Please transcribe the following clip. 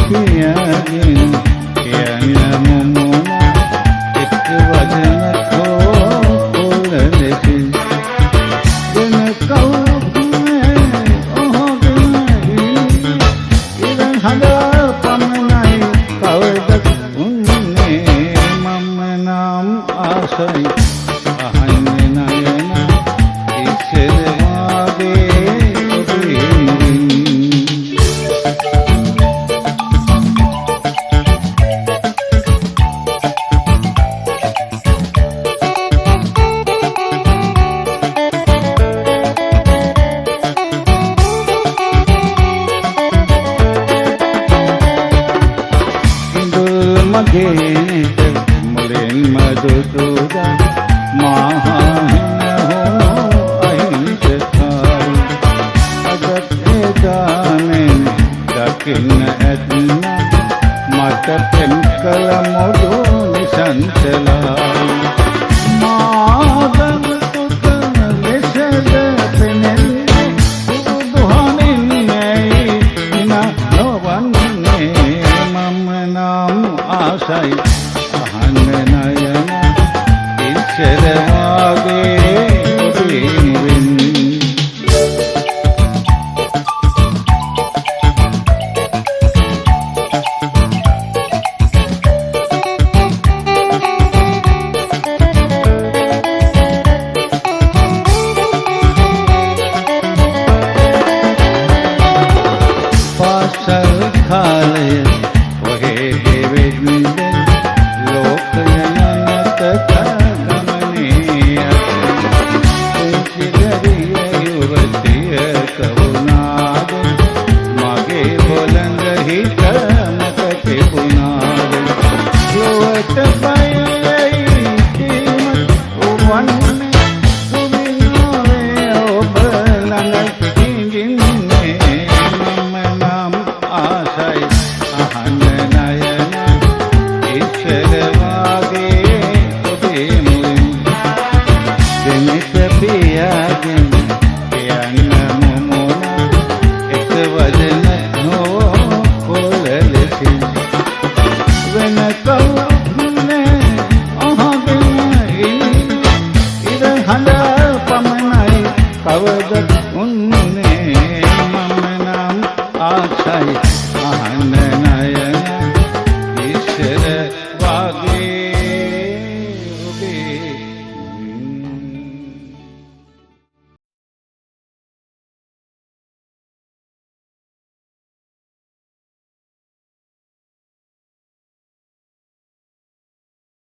පියාගෙන යන මොමුණ එක් වදන කොළ ලෙසින් වෙන කවුරුත් ඔහොගෙන ඉරන් හඳ පමණයි කවදත් උන්නේ මම නම් ආසයි අහන්නේ නයන ඉස්සර වාගේ ඔබේ මුවින් මගේට මුලින් මදුතුදා මහාන හෝ අහිංසකයි අදත් එදානෙන් දකින්න ඇත්නම් මට පෙම් කළ මොඩු නිසංසලයි මාදම තුක ලෙසද පෙනෙන්නේ බුදුහමින් නැයි ඉන නොවන්නේ මම නම් ආසයි අහන්න නයන ඉස්සර වාගේ ඔබේ මුවින් පාසල් කාලය ඔහේ ගෙවෙන්නේ ලෝකය නැත ගමනේ පුංචි දරිය යුවතිය කවුනාද මගේ බොළඳ හිත මත තිබුණාද ලොවට බයයි කීමත් වන්නේ සුමිනෝවේ ඔබ ළඟ හිඳින්නේ මම නම් ආසයි අහන්න නයන ඉස්සර වාගේ ඔබේ මුවින් දෙනෙක පියාගෙන යන මොමුණ එක් වදන හෝ කොළ ලෙසින් වෙන කවුරුත් අහගෙන ඉර හඳ පමණයි කවදත්